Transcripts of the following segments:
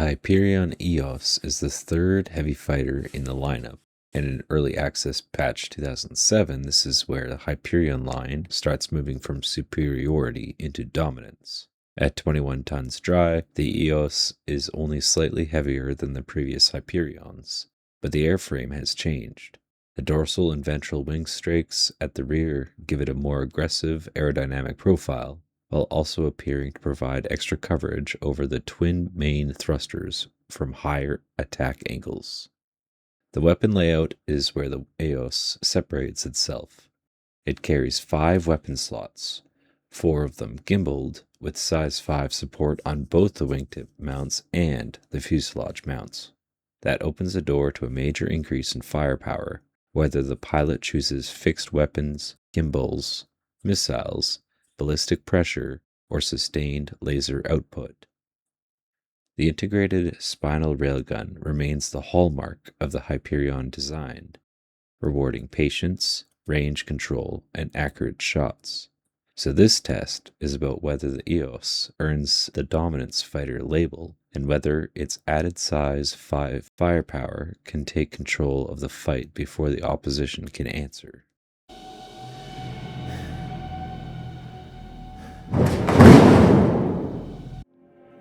Hyperion-Eos is the third heavy fighter in the lineup, and in early access patch 2007, this is where the Hyperion line starts moving from superiority into dominance. At 21 tons dry, the Eos is only slightly heavier than the previous Hyperions, but the airframe has changed. The dorsal and ventral wing strakes at the rear give it a more aggressive aerodynamic profile, while also appearing to provide extra coverage over the twin main thrusters from higher attack angles. The weapon layout is where the Eos separates itself. It carries 5 weapon slots, 4 of them gimballed with size 5 support on both the wingtip mounts and the fuselage mounts. That opens the door to a major increase in firepower, whether the pilot chooses fixed weapons, gimbals, missiles, ballistic pressure, or sustained laser output. The integrated spinal railgun remains the hallmark of the Hyperion design, rewarding patience, range control, and accurate shots. So this test is about whether the Eos earns the dominance fighter label and whether its added size 5 firepower can take control of the fight before the opposition can answer.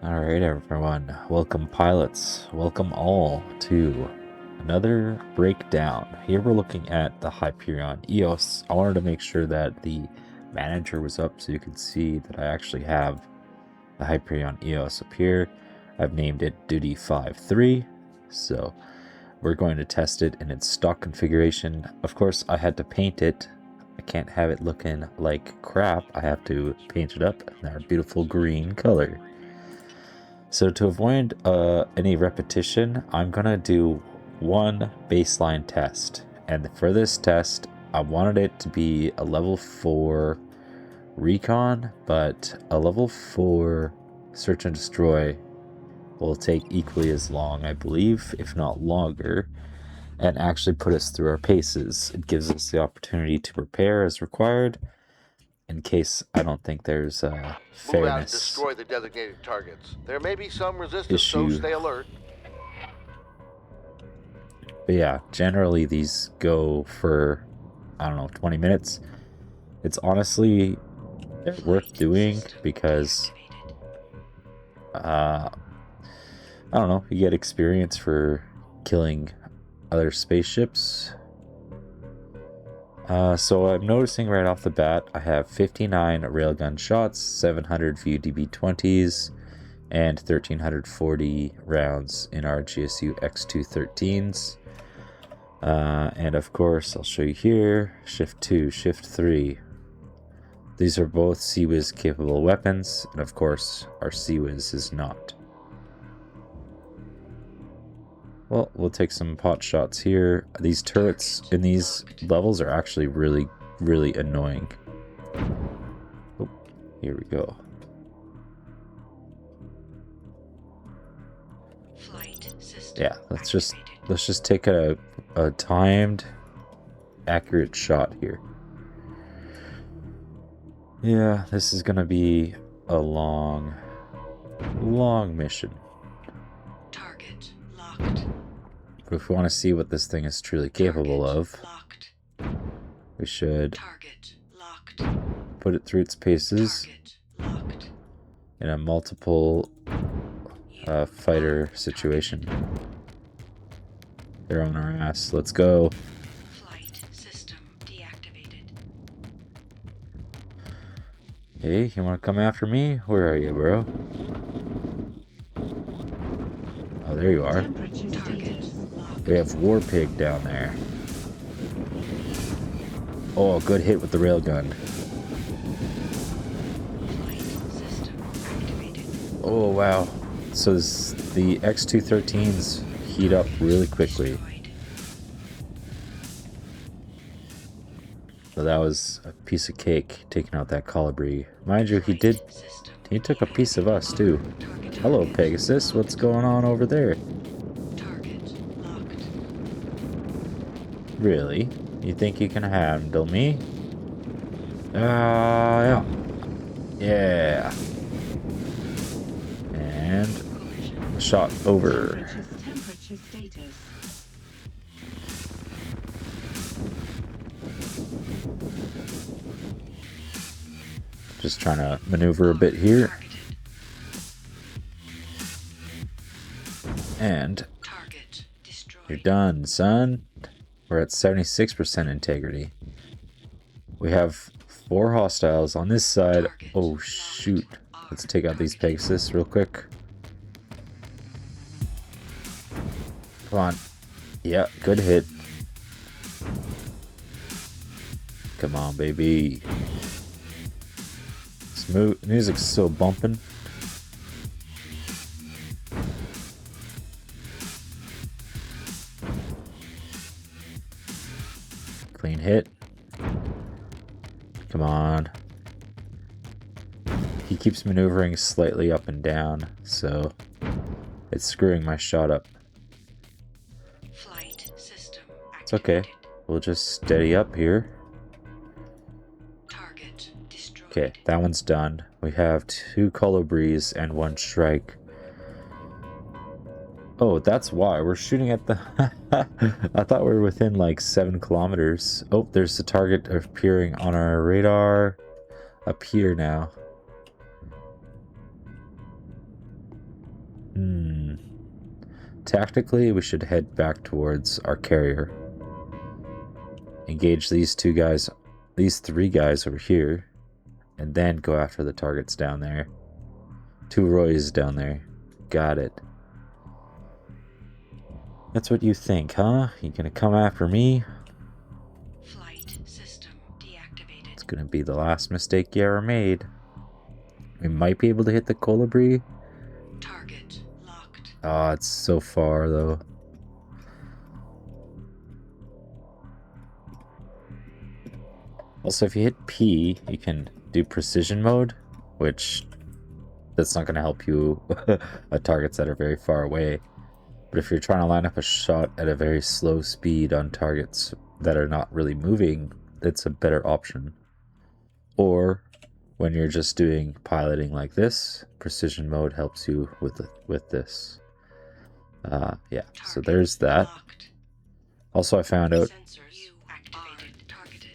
Alright everyone, welcome pilots, welcome all to another breakdown. Here we're looking at the Hyperion-Eos. I wanted to make sure that the manager was up so you can see that I actually have the Hyperion-Eos up here. I've named it Duty 5-3, so we're going to test it in its stock configuration. Of course, I had to paint it. I can't have it looking like crap. I have to paint it up in our beautiful green color. So to avoid any repetition, I'm going to do one baseline test. And for this test, I wanted it to be a level 4 Recon, but a level 4 Search and Destroy will take equally as long, I believe, if not longer, and actually put us through our paces. It gives us the opportunity to prepare as required, in case I don't think there's a fairness Move out and destroy the designated targets. There may be some resistance, so stay alert. But yeah, generally these go for, I don't know, 20 minutes. It's honestly worth doing because, I don't know, you get experience for killing other spaceships. So I'm noticing right off the bat, I have 59 railgun shots, 700 VDB-20s, and 1340 rounds in our GSU X213s. And of course, I'll show you here, Shift 2, Shift 3. These are both CWIS capable weapons, and of course, our CWIS is not. Well, we'll take some pot shots here. These turrets in these levels are actually really, really annoying. Oh, here we go. Yeah, let's just take a timed, accurate shot here. Yeah, this is gonna be a long mission. Target locked. But if we want to see what this thing is truly capable of, we should put it through its paces in a multiple fighter situation. They're on our ass. Let's go. Flight system deactivated. Hey, you want to come after me? Where are you, bro? Oh, there you are. We have War Pig down there. Oh, good hit with the railgun. Oh, wow. So the X213s heat up really quickly. So that was a piece of cake, taking out that colibri. Mind you, he took a piece of us too. Hello, Pegasus. What's going on over there? Really? You think you can handle me? Yeah. And shot over. Temperature status. Just trying to maneuver a bit here. And Target destroyed. you're done, son. We're at 76% integrity. We have 4 hostiles on this side. Oh, shoot. Let's take out these Pegasus real quick. Come on. Yeah, good hit. Come on, baby. Smooth. Music's still bumping. Clean hit. Come on. He keeps maneuvering slightly up and down, so it's screwing my shot up. Flight system It's okay. We'll just steady up here. Target destroyed. Okay, that one's done. We have 2 colibris and 1 strike. Oh, that's why we're shooting at the... I thought we were within like 7 kilometers. Oh, there's the target appearing on our radar up here now. Tactically, we should head back towards our carrier. Engage these 2 guys, these 3 guys over here, and then go after the targets down there. 2 Roys down there. Got it. That's what you think, huh? You gonna come after me? Flight system deactivated. It's gonna be the last mistake you ever made. We might be able to hit the colibri. Target locked. Oh, it's so far though. Also, if you hit P, you can do precision mode, which that's not going to help you at targets that are very far away. But if you're trying to line up a shot at a very slow speed on targets that are not really moving, it's a better option. Or when you're just doing piloting like this, precision mode helps you with this. Yeah, so there's that. Also, I found out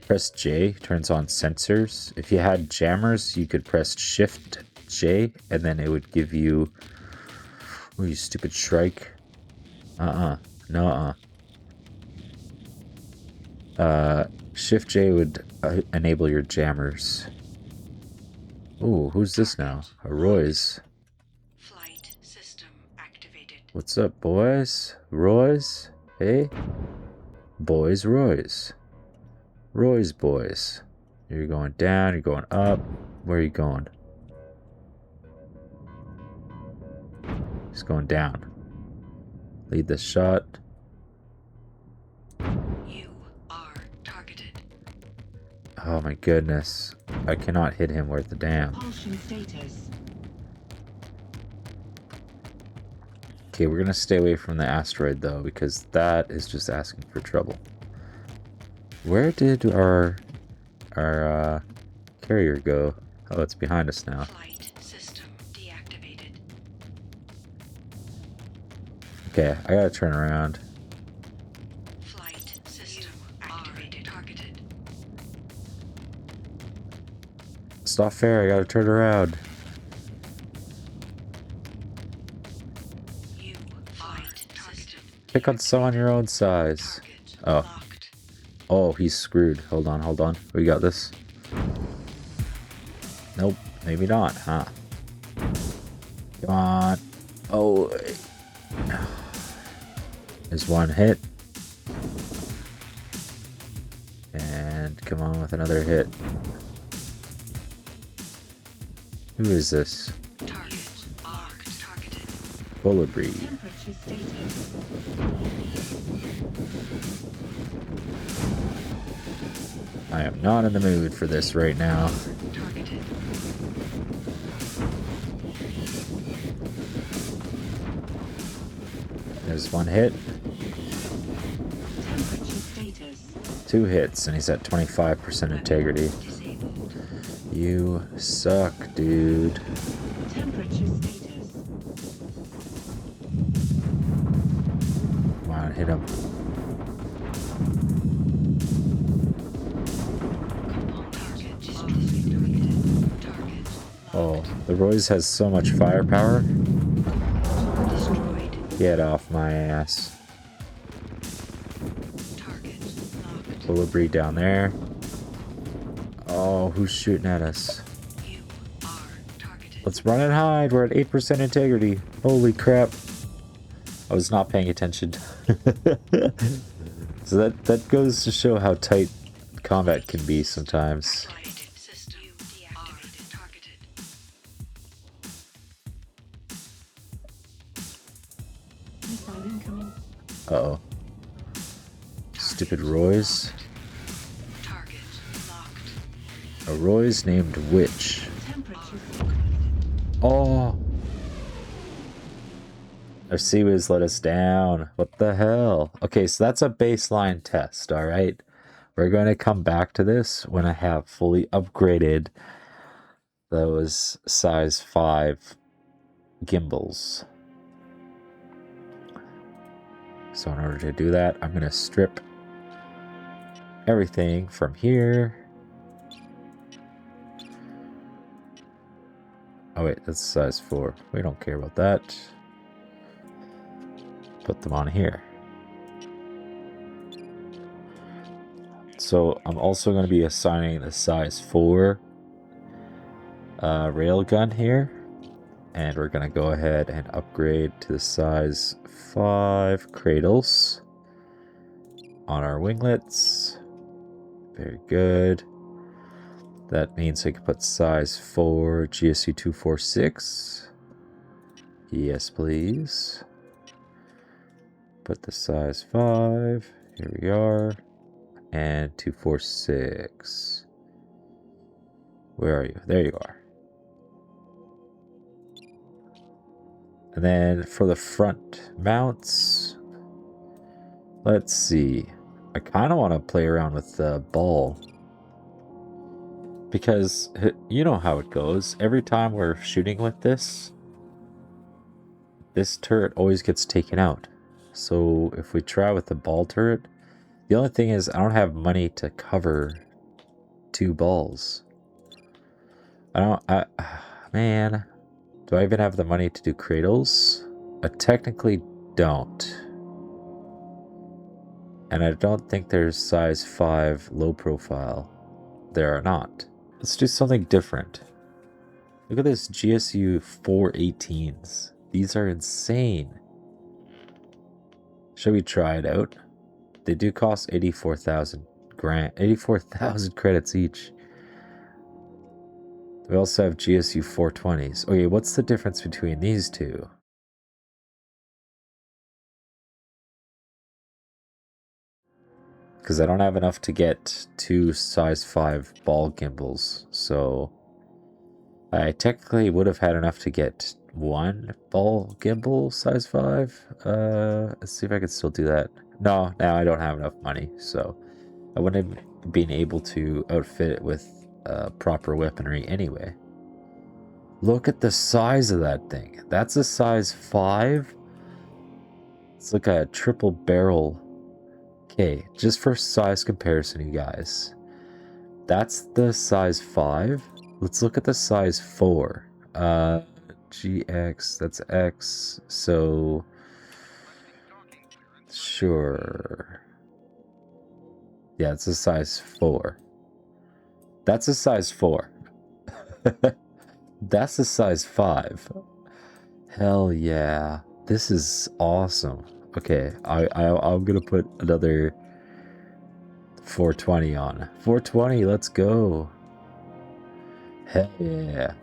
press J turns on sensors. If you had jammers, you could press Shift J and then it would give you... Oh, you stupid shrike. Shift J would enable your jammers. Ooh, who's this now? A Roy's. Flight system activated. What's up, boys? Roy's? Hey? Boys, Roy's. Roy's boys. You're going down, you're going up. Where are you going? He's going down. Lead the shot. You are targeted. Oh my goodness. I cannot hit him worth a damn. Propulsion status. Okay, we're gonna stay away from the asteroid though, because that is just asking for trouble. Where did our carrier go? Oh, it's behind us now. Flight system deactivated. Okay, I gotta turn around. Flight system activated. Targeted. Stop fair, I gotta turn around. You flight system. Pick on someone your own size. Target Oh. locked. Oh, he's screwed. Hold on, hold on. We got this. Nope, maybe not, huh? Come on. Oh. There's one hit. And come on with another hit. Who is this? Target locked. Targeted. Colibri. Temperature status. I am not in the mood for this right now. Targeted. There's one hit. Temperature status. 2 hits, and he's at 25% integrity. Disabled. You suck, dude. Temperature status. hit him. Target destroyed. Target Oh, the Royce has so much firepower. destroyed. Get off my ass. Target locked. Equilibrium down there. Oh, who's shooting at us? You are targeted. Let's run and hide. We're at 8% integrity. Holy crap. I was not paying attention. So that goes to show how tight combat can be sometimes. Activated system. You deactivated. Targeted. Missile incoming. Uh-oh. Stupid Roy's. Target locked. A Roy's named Witch. Temperature. Oh! Our Seawiz let us down. What the hell? Okay, so that's a baseline test, alright? We're going to come back to this when I have fully upgraded those size 5 gimbals. So in order to do that, I'm going to strip everything from here. Oh wait, that's size 4. We don't care about that. Put them on here. So I'm also going to be assigning the size 4 railgun here. And we're going to go ahead and upgrade to the size 5 cradles on our winglets. Very good. That means I can put size 4 GSU 246. Yes, please. Put the size 5. Here we are. And 246. Where are you? There you are. And then for the front mounts, let's see. I kind of want to play around with the ball. Because you know how it goes. Every time we're shooting with this turret always gets taken out. So if we try with the ball turret, the only thing is I don't have money to cover 2 balls. Man, do I even have the money to do cradles? I technically don't. And I don't think there's size 5 low profile. There are not. Let's do something different. Look at this GSU 418s. These are insane. Should we try it out? They do cost 84,000 credits each. We also have GSU 420s. Okay, what's the difference between these two? Because I don't have enough to get 2 size 5 ball gimbals, so I technically would have had enough to get 1 ball gimbal size 5. Let's see if I can still do that. No, now I don't have enough money, so I wouldn't have been able to outfit it with proper weaponry anyway. Look at the size of that thing. That's a size 5. It's like a triple barrel. Okay, just for size comparison, you guys. That's the size 5. Let's look at the size 4. GX, that's X, so sure. Yeah, it's a size 4. That's a size 4. That's a size 5. Hell yeah. This is awesome. Okay, I'm gonna put another 420 on. 420, let's go. Hell yeah.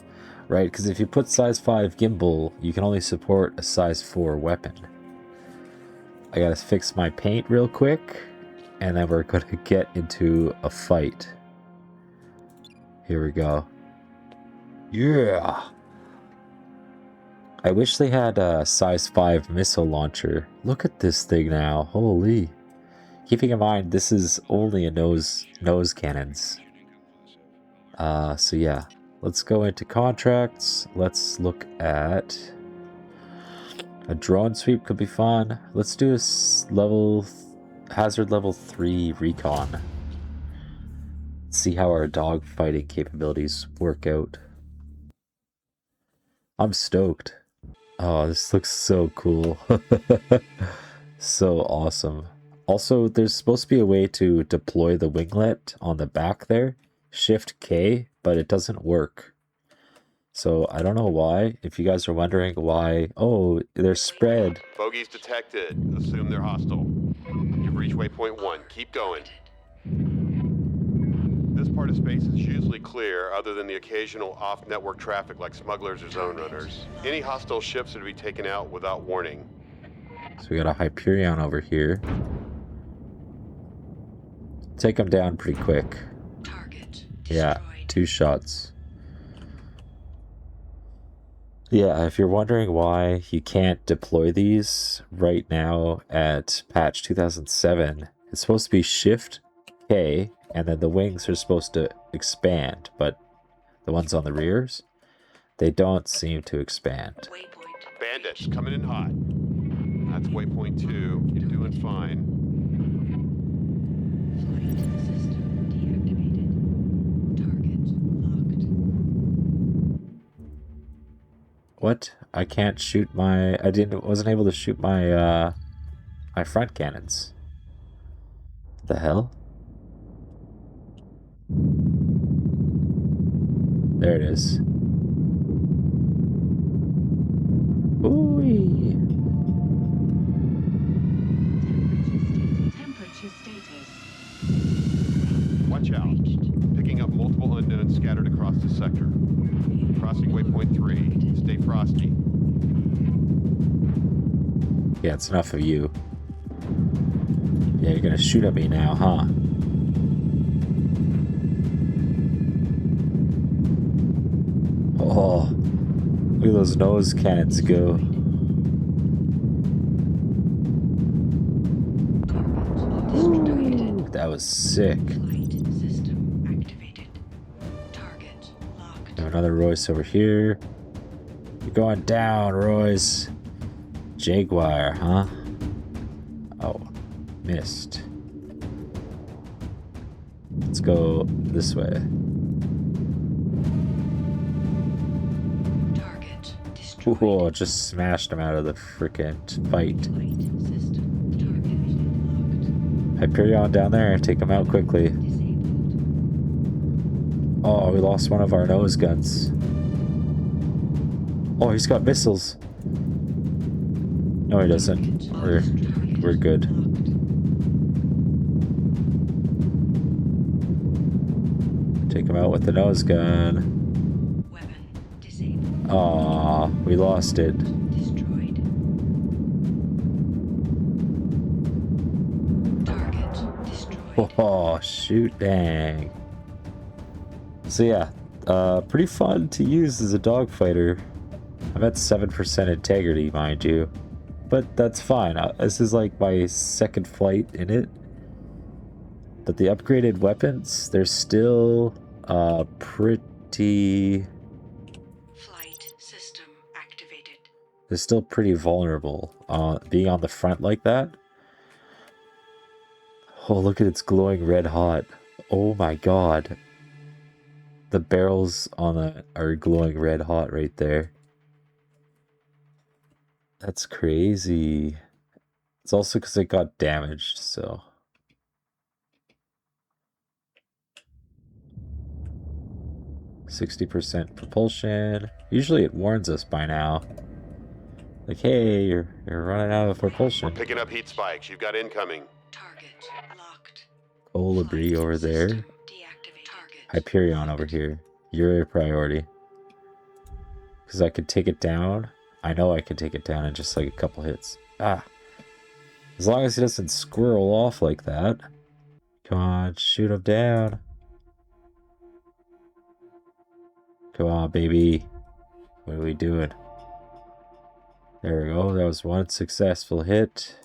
Right, because if you put size 5 gimbal, you can only support a size 4 weapon. I gotta fix my paint real quick, and then we're gonna get into a fight. Here we go. Yeah! I wish they had a size 5 missile launcher. Look at this thing now, holy. Keeping in mind, this is only a nose cannons. So yeah. Let's go into contracts. Let's look at A drone sweep could be fun. Let's do a hazard level 3 recon. See how our dogfighting capabilities work out. I'm stoked. Oh, this looks so cool. So awesome. Also, there's supposed to be a way to deploy the winglet on the back there. Shift K, but it doesn't work. So I don't know why. If you guys are wondering why, oh, they're spread. Bogeys detected. Assume they're hostile. You've reached waypoint 1. Keep going. This part of space is usually clear other than the occasional off-network traffic like smugglers or zone runners. Any hostile ships are to be taken out without warning. So we got a Hyperion over here. Take them down pretty quick. Target Yeah, destroyed. 2 shots. Yeah, if you're wondering why you can't deploy these right now at patch 2007, it's supposed to be Shift K, and then the wings are supposed to expand, but the ones on the rears, they don't seem to expand. Waypoint. Bandits coming in hot. That's waypoint 2. You're doing fine. Flight system deactivated. Target locked. What? I can't shoot my... wasn't able to shoot my, my front cannons. The hell? There it is. Ooh-wee. Temperature status. Watch out. Picking up multiple unknowns scattered across the sector. Crossing waypoint 3. Stay frosty. Yeah, it's enough of you. Yeah, you're gonna shoot at me now, huh? Oh, look at those nose cannons go. Ooh, that was sick. Flight system activated. Target locked. Another Royce over here. You're going down, Royce. Jaguar, huh? Oh, missed. Let's go this way. Target destroyed. Ooh, just smashed him out of the frickin' fight. Flight system target locked. Hyperion down there, take him out quickly. Disabled. Oh, we lost one of our nose guns. Oh, he's got missiles. No, he doesn't. We're good. Take him out with the nose gun. Weapon disabled. Aw, we lost it. Destroyed. Target destroyed. Oh, shoot, dang. So yeah, pretty fun to use as a dogfighter. I'm at 7% integrity, mind you. But that's fine. This is like my second flight in it. But the upgraded weapons, they're still pretty... Flight system activated. They're still pretty vulnerable. Being on the front like that. Oh, look at its glowing red hot. Oh my god. The barrels on it are glowing red hot right there. That's crazy. It's also because it got damaged, so... 60% propulsion. Usually it warns us by now. Like, hey, you're running out of We're propulsion. picking up heat spikes. You've got incoming. Target locked. Colibri over there. System deactivated. Target Hyperion over here. You're a priority. Because I could take it down. I know I can take it down in just like a couple hits. Ah. As long as he doesn't squirrel off like that. Come on, shoot him down. Come on, baby. What are we doing? There we go. That was one successful hit.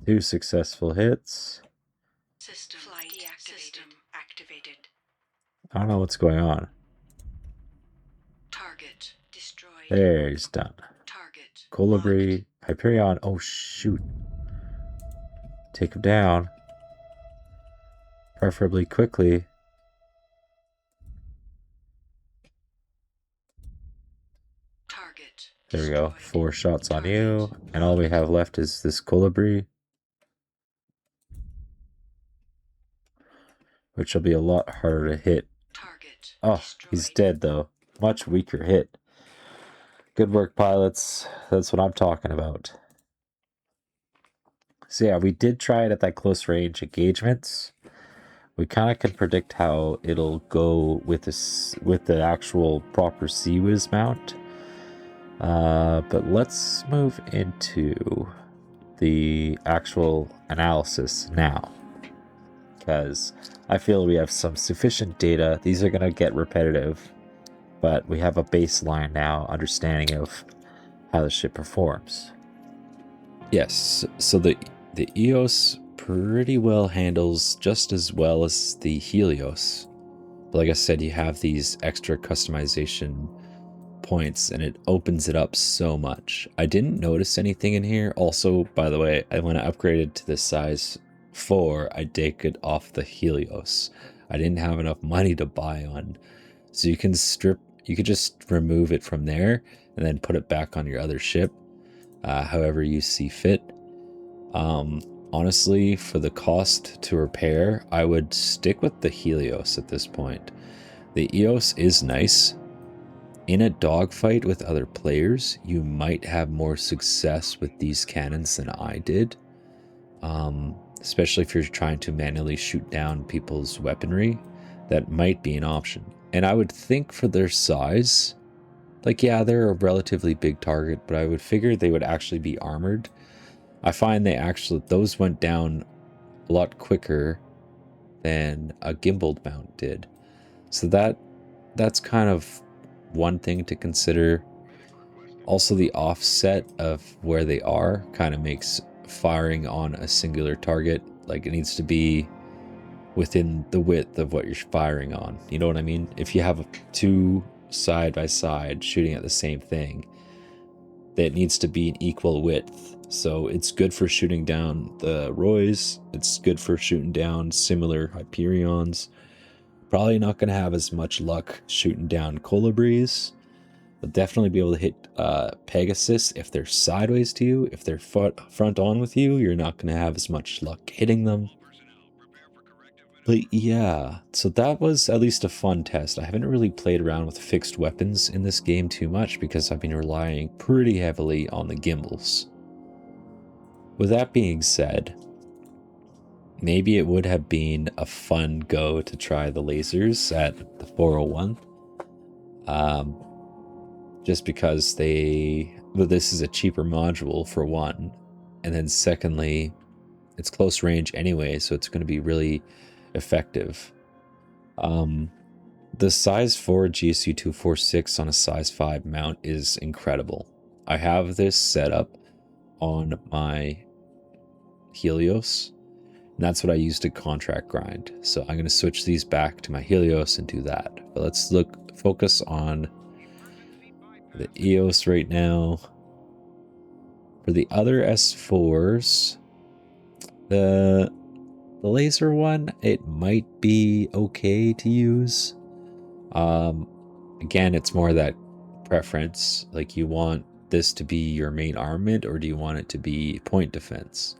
2 successful hits. system flight system activated. I don't know what's going on. Target destroyed. There, he's done. Target Colibri, Hyperion. Oh, shoot. Take him down. Preferably quickly. Target. There we go. Destroyed. 4 shots on Target. you. And all we have left is this Colibri, which will be a lot harder to hit. Target. Oh, Destroyed. he's dead though. Much weaker hit. Good work, pilots. That's what I'm talking about. So yeah, we did try it at that close range engagements. We kind of can predict how it'll go with this, with the actual proper CWIS mount. But let's move into the actual analysis now, because I feel we have some sufficient data. These are going to get repetitive, but we have a baseline now understanding of how the ship performs. Yes, so the Eos pretty well handles just as well as the Helios. But like I said, you have these extra customization points and it opens it up so much. I didn't notice anything in here. Also, by the way, when I upgraded to the size 4, I take it off the Helios. I didn't have enough money to buy on. So you can just remove it from there and then put it back on your other ship, however you see fit. Honestly, for the cost to repair, I would stick with the Helios at this point. The Eos is nice. In a dogfight with other players, you might have more success with these cannons than I did. Especially if you're trying to manually shoot down people's weaponry, that might be an option. And I would think for their size, like, yeah, they're a relatively big target, but I would figure they would actually be armored. I find those went down a lot quicker than a gimballed mount did. So that's kind of one thing to consider. Also, the offset of where they are kind of makes firing on a singular target, like, it needs to be within the width of what you're firing on. You know what I mean? If you have 2 side by side shooting at the same thing, that needs to be an equal width. So it's good for shooting down the Roys. It's good for shooting down similar Hyperions. Probably not going to have as much luck shooting down Colibris, but definitely be able to hit Pegasus if they're sideways to you. If they're front on with you, you're not going to have as much luck hitting them. But yeah, so that was at least a fun test. I haven't really played around with fixed weapons in this game too much because I've been relying pretty heavily on the gimbals. With that being said, maybe it would have been a fun go to try the lasers at the 401. Just because this is a cheaper module for one, and then secondly, it's close range anyway, so it's going to be really effective. The size 4 GSU 246 on a size 5 mount is incredible. I have this set up on my Helios, and that's what I use to contract grind. So I'm going to switch these back to my Helios and do that. But let's focus on the Eos right now. For the other S4s, the laser one, it might be okay to use. Again, it's more that preference. Like, you want this to be your main armament, or do you want it to be point defense?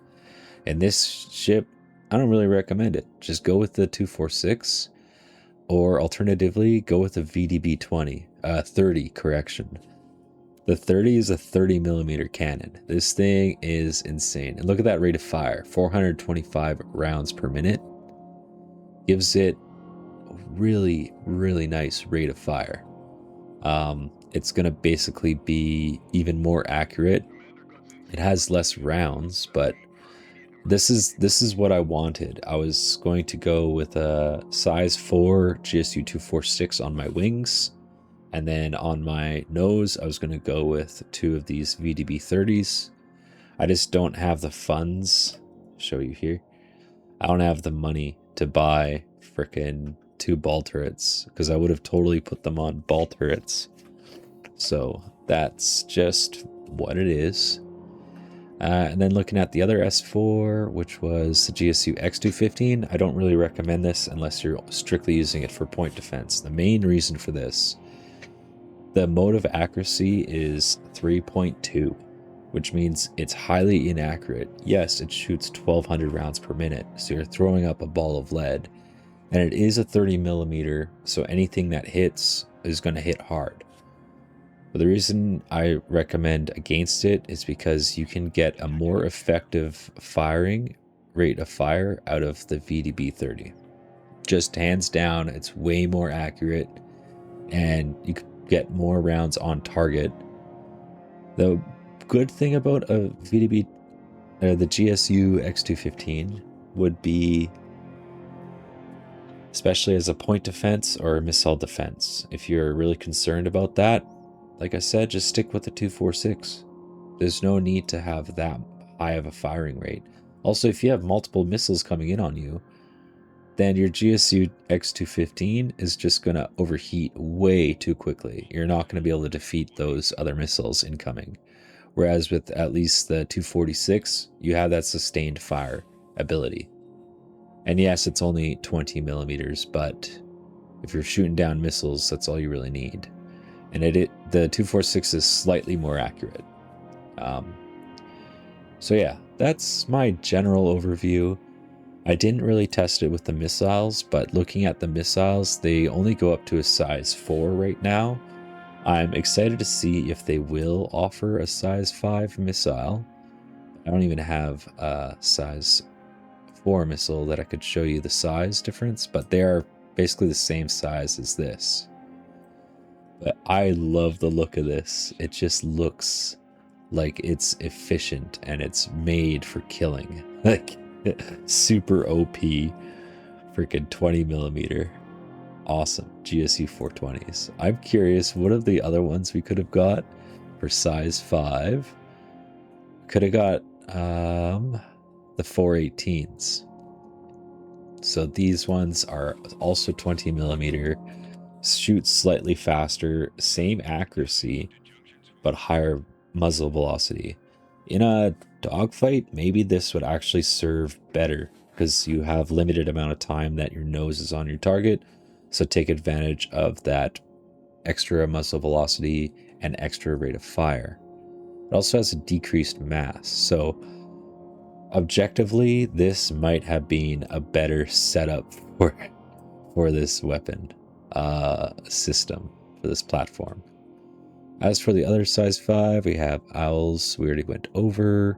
And this ship, I don't really recommend it. Just go with the 246, or alternatively, go with the VDB 30, correction. The 30 is a 30mm cannon. This thing is insane. And look at that rate of fire, 425 rounds per minute. Gives it a really, really nice rate of fire. It's going to basically be even more accurate. It has less rounds, but this is what I wanted. I was going to go with a size 4 GSU 246 on my wings. And then on my nose, I was going to go with 2 of these VDB 30s. I just don't have the funds. Show you here. I don't have the money to buy frickin' 2 ball turrets, because I would have totally put them on ball turrets. So that's just what it is. And then looking at the other S4, which was the GSU X215, I don't really recommend this unless you're strictly using it for point defense. The main reason for this, the mode of accuracy is 3.2, which means it's highly inaccurate. Yes, it shoots 1200 rounds per minute, so you're throwing up a ball of lead. And it is a 30 millimeter, so anything that hits is going to hit hard. But the reason I recommend against it is because you can get a more effective firing rate of fire out of the VDB-30. Just hands down, it's way more accurate, and you can get more rounds on target. The good thing about a VDB, the GSU X215 would be, especially as a point defense or a missile defense, if you're really concerned about that, like I said, just stick with the 246. There's no need to have that high of a firing rate. Also, if you have multiple missiles coming in on you, then your GSU X215 is just going to overheat way too quickly. You're not going to be able to defeat those other missiles incoming. Whereas with at least the 246, you have that sustained fire ability. And yes, it's only 20 millimeters, but if you're shooting down missiles, that's all you really need. And the 246 is slightly more accurate. So yeah, that's my general overview. I didn't really test it with the missiles, but looking at the missiles, they only go up to a size 4 right now. I'm excited to see if they will offer a size 5 missile. I don't even have a size 4 missile that I could show you the size difference, but they are basically the same size as this. But I love the look of this. It just looks like it's efficient and it's made for killing. Like super OP, freaking 20 millimeter. Awesome. GSU 420s. I'm curious, what are the other ones we could have got for size 5? Could have got the 418s. So these ones are also 20 millimeter. Shoot slightly faster, same accuracy, but higher muzzle velocity. In a dogfight, maybe this would actually serve better because you have limited amount of time that your nose is on your target, so take advantage of that extra muzzle velocity and extra rate of fire. It also has a decreased mass, so objectively, this might have been a better setup for this weapon system, for this platform. As for the other size 5, we have owls, we already went over.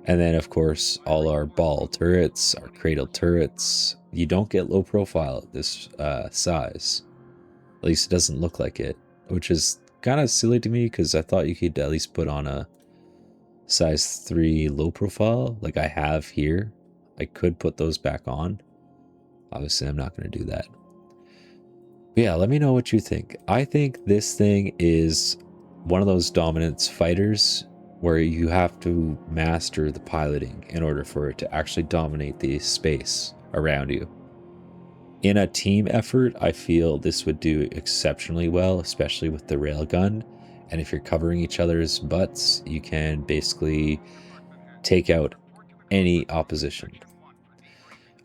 And then, of course, all our ball turrets, our cradle turrets. You don't get low profile at this size. At least it doesn't look like it, which is kind of silly to me because I thought you could at least put on a size 3 low profile like I have here. I could put those back on. Obviously, I'm not going to do that. But yeah, let me know what you think. I think this thing is one of those dominance fighters where you have to master the piloting in order for it to actually dominate the space around you. In a team effort, I feel this would do exceptionally well, especially with the railgun. And if you're covering each other's butts, you can basically take out any opposition.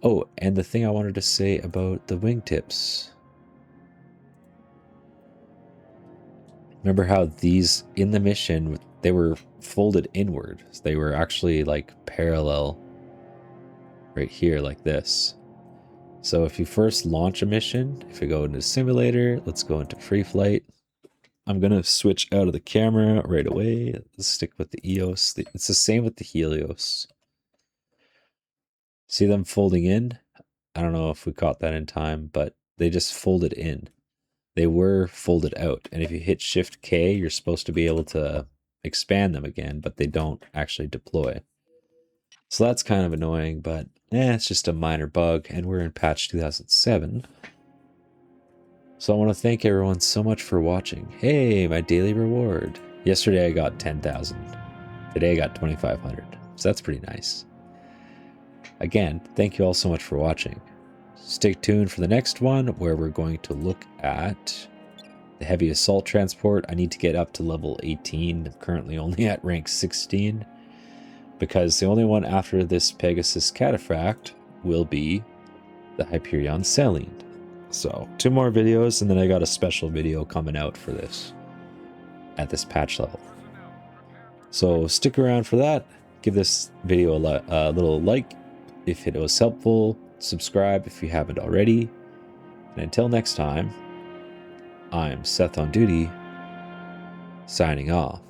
Oh, and the thing I wanted to say about the wingtips. Remember how these, in the mission, they were folded inward. They were actually like parallel right here like this. So if you first launch a mission, if you go into simulator, let's go into free flight. I'm going to switch out of the camera right away. Let's stick with the EOS. It's the same with the Helios. See them folding in? I don't know if we caught that in time, but they just folded in. They were folded out, and if you hit Shift K, you're supposed to be able to expand them again, but they don't actually deploy. So that's kind of annoying, but it's just a minor bug, and we're in patch 2007. So I want to thank everyone so much for watching. Hey, my daily reward. Yesterday I got 10,000. Today I got 2,500. So that's pretty nice. Again, thank you all so much for watching. Stay tuned for the next one where we're going to look at The heavy assault transport, I need to get up to level 18. I'm currently only at rank 16. Because the only one after this Pegasus Cataphract will be the Hyperion Saline. So 2 more videos, and then I got a special video coming out for this at this patch level. So stick around for that. Give this video a little like if it was helpful. Subscribe if you haven't already. And until next time, I'm SethOnDuty, signing off.